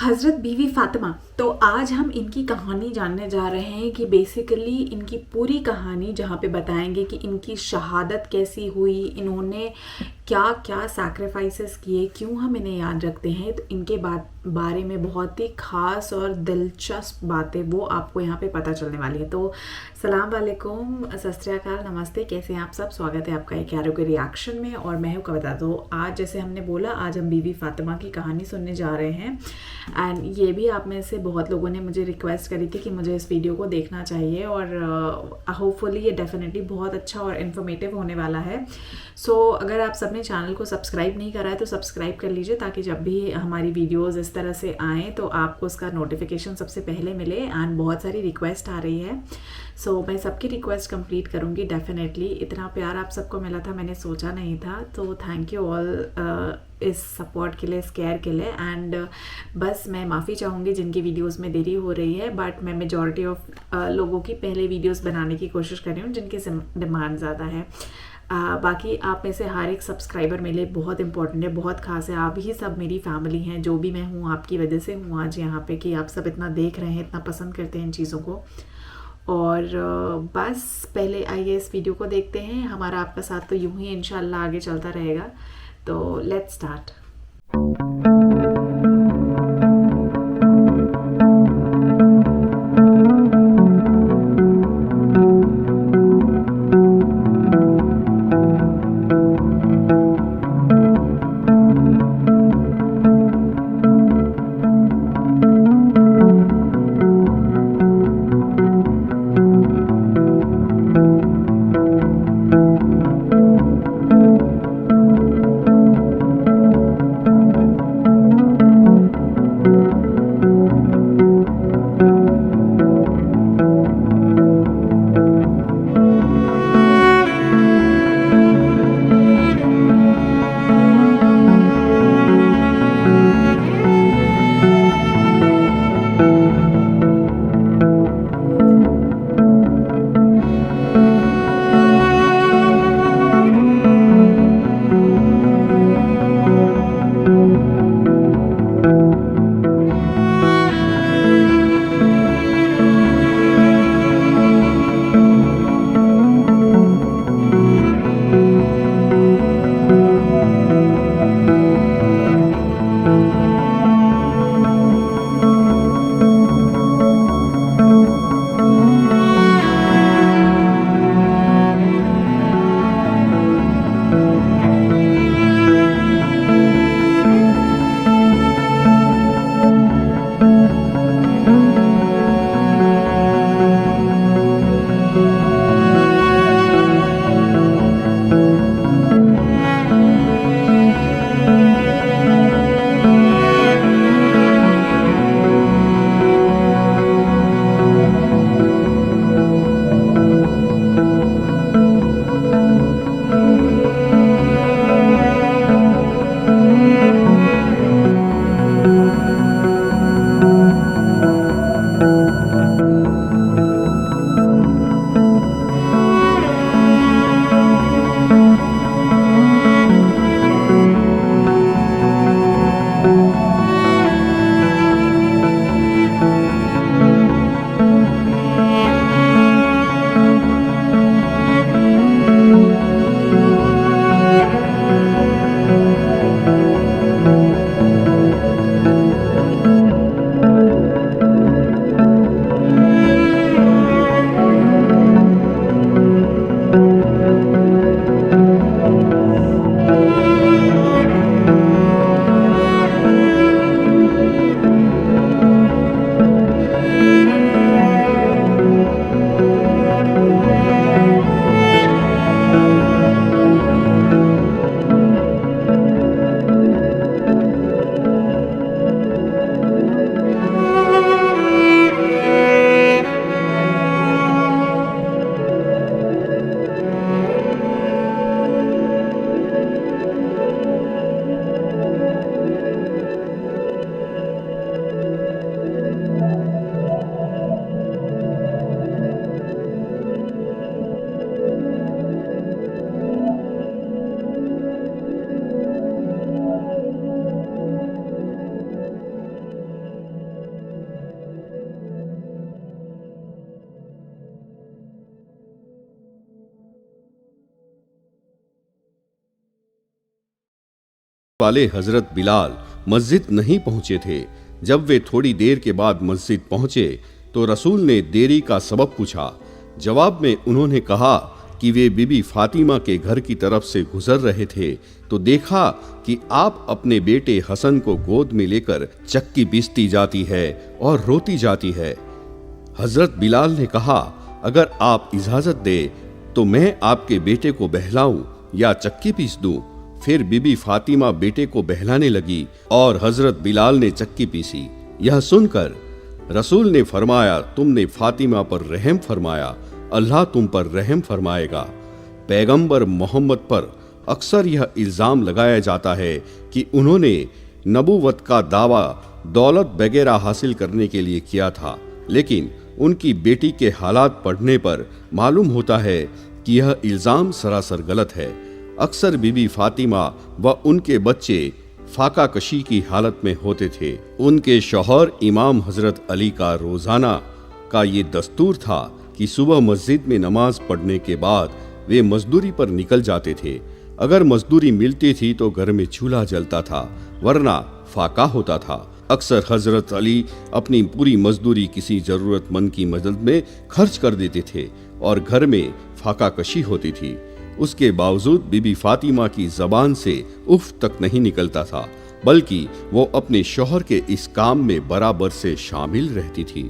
हज़रत बीवी फ़ातिमा। तो आज हम इनकी कहानी जानने जा रहे हैं कि बेसिकली इनकी पूरी कहानी, जहाँ पे बताएंगे कि इनकी शहादत कैसी हुई, इन्होंने क्या क्या सैक्रिफाइसेस किए, क्यों हम इन्हें याद रखते हैं। तो इनके बारे में बहुत ही ख़ास और दिलचस्प बातें वो आपको यहाँ पे पता चलने वाली है। तो सलाम वालेकुम, सत श्री अकाल, नमस्ते, कैसे हैं आप सब। स्वागत है आपका एक एरो के रिएक्शन में। और मैं हूँ कविता। तो आज जैसे हमने बोला, आज हम बीवी फ़ातिमा की कहानी सुनने जा रहे हैं। एंड ये भी आप में से बहुत लोगों ने मुझे रिक्वेस्ट करी थी कि मुझे इस वीडियो को देखना चाहिए, और होपफुली ये डेफिनेटली बहुत अच्छा और इन्फॉर्मेटिव होने वाला है। सो अगर आप सबने चैनल को सब्सक्राइब नहीं करा है तो सब्सक्राइब कर लीजिए, ताकि जब भी हमारी वीडियोस इस तरह से आएँ तो आपको उसका नोटिफिकेशन सबसे पहले मिले। एंड बहुत सारी रिक्वेस्ट आ रही है, सो मैं सबकी रिक्वेस्ट कंप्लीट करूँगी डेफिनेटली। इतना प्यार आप सबको मिला था, मैंने सोचा नहीं था। तो थैंक यू ऑल इस सपोर्ट के लिए, इस केयर के लिए। एंड बस मैं माफ़ी चाहूँगी जिनकी वीडियोस में देरी हो रही है, बट मैं मेजॉरिटी ऑफ लोगों की पहले वीडियोस बनाने की कोशिश कर रही हूँ जिनकी डिमांड ज़्यादा है। बाकी आप में से हर एक सब्सक्राइबर मेरे लिए बहुत इंपॉर्टेंट है, बहुत खास है। आप ही सब मेरी फैमिली हैं, जो भी मैं हूँ आपकी वजह से हूँ आज यहाँ पे, कि आप सब इतना देख रहे हैं, इतना पसंद करते हैं इन चीज़ों को। और बस पहले आइए इस वीडियो को देखते हैं। हमारा आपका साथ तो यूं ही इंशाल्लाह आगे चलता रहेगा। तो लेट्स स्टार्ट। वाले हजरत बिलाल मस्जिद नहीं पहुंचे थे। जब वे थोड़ी देर के बाद मस्जिद पहुंचे तो रसूल ने देरी का सबब पूछा। जवाब में उन्होंने कहा कि वे बीबी फातिमा के घर की तरफ से गुजर रहे थे तो देखा कि आप अपने बेटे हसन को गोद में लेकर चक्की पीसती जाती है और रोती जाती है। हजरत बिलाल ने कहा, अगर आप इजाजत दे तो मैं आपके बेटे को बहलाऊं या चक्की पीस दूं। फिर बीबी फातिमा बेटे को बहलाने लगी और हजरत बिलाल ने चक्की पीसी। यह सुनकर रसूल ने फरमाया, तुमने फातिमा पर रहम फरमाया, अल्लाह तुम पर रहम फरमाएगा। पैगंबर मोहम्मद पर अक्सर यह इल्जाम लगाया जाता है कि उन्होंने नबूवत का दावा दौलत वगैरह हासिल करने के लिए किया था, लेकिन उनकी बेटी के हालात पढ़ने पर मालूम होता है कि यह इल्जाम सरासर गलत है। अक्सर बीबी फातिमा व उनके बच्चे फाका कशी की हालत में होते थे। उनके शौहर इमाम हजरत अली का रोजाना का ये दस्तूर था कि सुबह मस्जिद में नमाज पढ़ने के बाद वे मजदूरी पर निकल जाते थे। अगर मजदूरी मिलती थी तो घर में चूल्हा जलता था, वरना फाका होता था। अक्सर हजरत अली अपनी पूरी मजदूरी किसी जरूरतमंद की मदद में खर्च कर देते थे और घर में फाका कशी होती थी। उसके बावजूद बीबी फातिमा की जबान से उफ तक नहीं निकलता था, बल्कि वो अपने शौहर के इस काम में बराबर से शामिल रहती थी।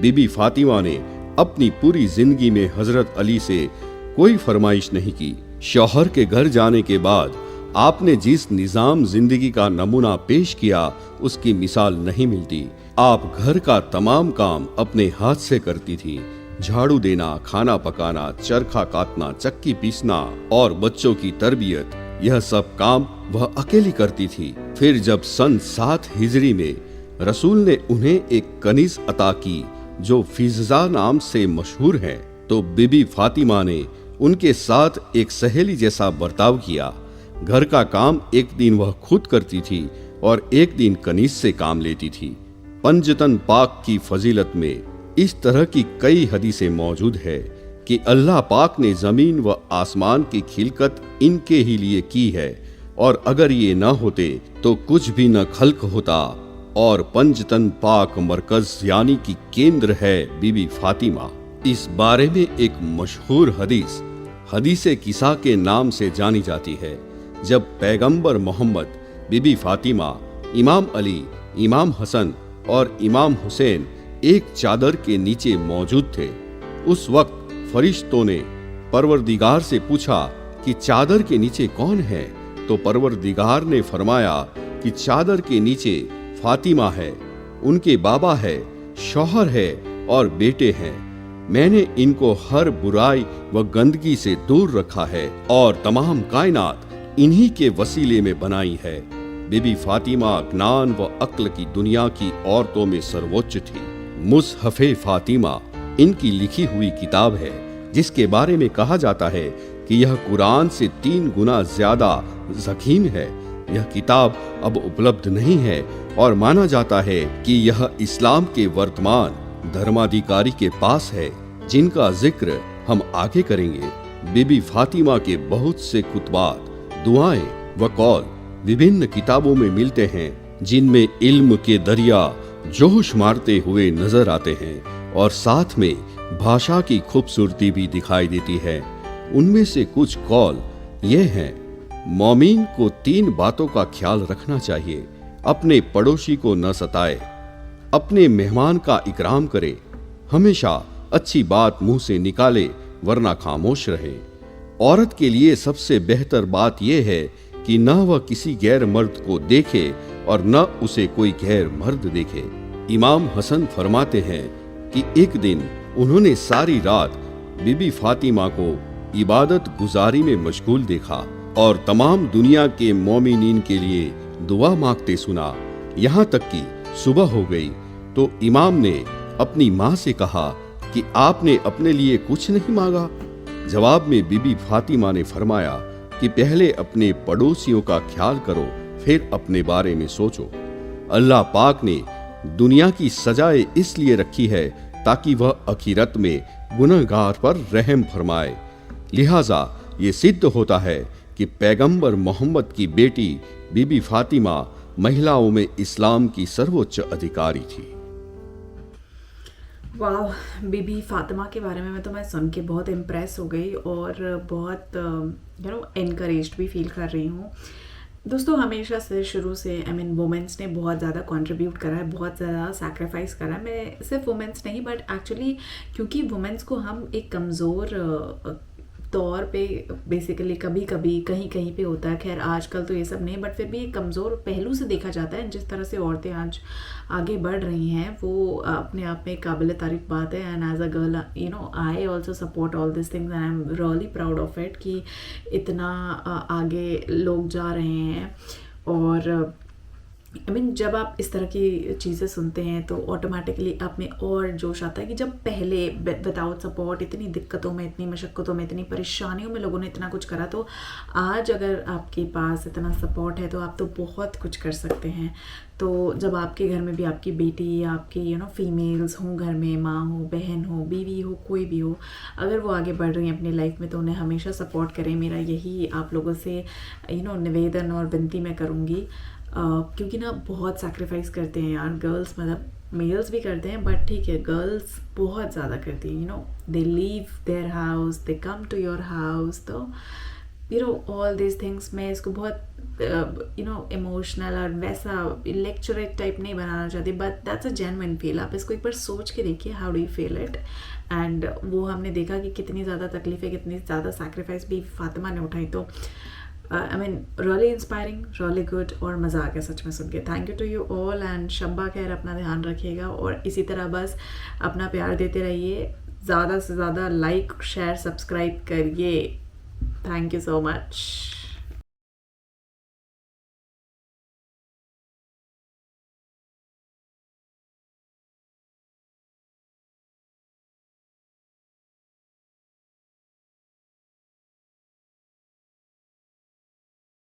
बीबी फातिमा ने अपनी पूरी जिंदगी में हजरत अली से कोई फरमाइश नहीं की। शौहर के घर जाने के बाद आपने जिस निजाम जिंदगी का नमूना पेश किया उसकी मिसाल नहीं मिलती। आप घर का तमाम काम अपने हाथ से करती थी। झाड़ू देना, खाना पकाना, चरखा काटना, चक्की पीसना और बच्चों की तरबियत, यह सब काम वह अकेली करती थी। फिर जब सन 7 हिजरी में रसूल ने उन्हें एक कनीज अता की जो फिजा नाम से मशहूर है, तो बीबी फातिमा ने उनके साथ एक सहेली जैसा बर्ताव किया। घर का काम एक दिन वह खुद करती थी और एक दिन कनीज से काम लेती थी। पंजतन पाक की फजीलत में इस तरह की कई हदीसें मौजूद है कि अल्लाह पाक ने जमीन व आसमान की खिलकत इनके ही लिए की है और अगर ये न होते तो कुछ भी न खल्क होता। और पंजतन पाक मरकज यानी कि केंद्र है बीबी फातिमा। इस बारे में एक मशहूर हदीसे किसा के नाम से जानी जाती है। जब पैगंबर मोहम्मद, बीबी फातिमा, इमाम अली, इमाम हसन और इमाम हुसैन एक चादर के नीचे मौजूद थे, उस वक्त फरिश्तों ने परवरदिगार से पूछा कि चादर के नीचे कौन है? तो परवरदिगार ने फरमाया कि चादर के नीचे फातिमा है, उनके बाबा है, शौहर है और बेटे हैं। मैंने इनको हर बुराई व गंदगी से दूर रखा है और तमाम कायनात इन्हीं के वसीले में बनाई है। बीबी फातिमा ज्ञान व अक्ल की दुनिया की औरतों में सर्वोच्च थी। मुसहफ़े फातिमा इनकी लिखी हुई किताब है, जिसके बारे में कहा जाता है कि यह कुरान से 3 गुना ज्यादा ज़कीम है। यह किताब अब उपलब्ध नहीं है और माना जाता है कि यह इस्लाम के वर्तमान धर्माधिकारी के पास है, जिनका जिक्र हम आगे करेंगे। बीबी फातिमा के बहुत से खुतबात, दुआएं व कौल विभिन्न किताबों में मिलते हैं, जिनमें इल्म के दरिया जोश मारते हुए नजर आते हैं और साथ में भाषा की खूबसूरती भी दिखाई देती है। उनमें से कुछ कौल ये हैं: मौमीन को 3 बातों का ख्याल रखना चाहिए। अपने पड़ोसी को न सताए, अपने मेहमान का इकराम करे, हमेशा अच्छी बात मुंह से निकाले वरना खामोश रहे। औरत के लिए सबसे बेहतर बात यह है कि न वह किसी गैर मर्द को देखे और न उसे कोई गैर मर्द देखे। इमाम हसन फरमाते हैं कि एक दिन उन्होंने सारी रात बीबी फातिमा को इबादत गुजारी में मशगूल देखा और तमाम दुनिया के मोमिनीन के लिए दुआ मांगते सुना। यहाँ तक कि सुबह हो गई तो इमाम ने अपनी माँ से कहा कि आपने अपने लिए कुछ नहीं मांगा। जवाब में बीबी फातिमा ने फरमाया कि पहले अपने पड़ोसियों का ख्याल करो, फिर अपने बारे में सोचो। अल्लाह पाक ने दुनिया की सजाएं इसलिए रखी है ताकि वह आखिरत में गुनहगार पर रहम फरमाए। लिहाजा ये सिद्ध होता है कि पैगंबर मोहम्मद की बेटी बीबी फातिमा महिलाओं में इस्लाम की सर्वोच्च अधिकारी थी। वाह, बीबी फातिमा के बारे में तो मैं सुन के बहुत इम्प्रेस हो गई और बहुत एनकरेज्ड भी फील कर रही हूँ। दोस्तों, हमेशा से शुरू से वुमेंस ने बहुत ज़्यादा कंट्रीब्यूट करा है, बहुत ज़्यादा सैक्रिफाइस करा है। मैं सिर्फ वुमेंस नहीं, बट एक्चुअली क्योंकि वुमेंस को हम एक कमज़ोर तौर पे बेसिकली कभी कभी कहीं कहीं पे होता है, खैर आजकल तो ये सब नहीं, बट फिर भी एक कमज़ोर पहलू से देखा जाता है। जिस तरह से औरतें आज आगे बढ़ रही हैं वो अपने आप में काबिल तारीफ बात है। And as a girl I also support all this things and I am really proud of it कि इतना आगे लोग जा रहे हैं। और जब आप इस तरह की चीज़ें सुनते हैं तो ऑटोमेटिकली आप में और जोश आता है कि जब पहले विदाउट सपोर्ट इतनी दिक्कतों में, इतनी मशक्क़तों में, इतनी परेशानियों में लोगों ने इतना कुछ करा, तो आज अगर आपके पास इतना सपोर्ट है तो आप तो बहुत कुछ कर सकते हैं। तो जब आपके घर में भी आपकी बेटी या आपकी फीमेल्स हों घर में, माँ हो, बहन हो, बीवी हो, कोई भी हो, अगर वो आगे बढ़ रही हैं अपनी लाइफ में तो उन्हें हमेशा सपोर्ट करें। मेरा यही आप लोगों से निवेदन और विनती मैं करूँगी, क्योंकि बहुत सैक्रिफाइस करते हैं यार गर्ल्स, मेल्स भी करते हैं बट ठीक है, गर्ल्स बहुत ज़्यादा करती हैं। They leave their house, they come to your house, तो ऑल दिस थिंग्स। मैं इसको बहुत इमोशनल और वैसा लेक्चरेट टाइप नहीं बनाना चाहती, but that's a genuine feel. आप इसको एक बार सोच के देखिए, how do you feel it. And वो हमने देखा कि कितनी ज़्यादा तकलीफ़ें, कितनी ज़्यादा सैक्रिफाइस भी फातिमा ने उठाई। तो रियली इंस्पायरिंग, रियली गुड, और मज़ा आ गया सच में सुन के। Thank you to you all and शब्बा खैर, अपना ध्यान रखिएगा और इसी तरह बस अपना प्यार देते रहिए। ज़्यादा से ज़्यादा लाइक, शेयर, सब्सक्राइब करिए। Thank you so much.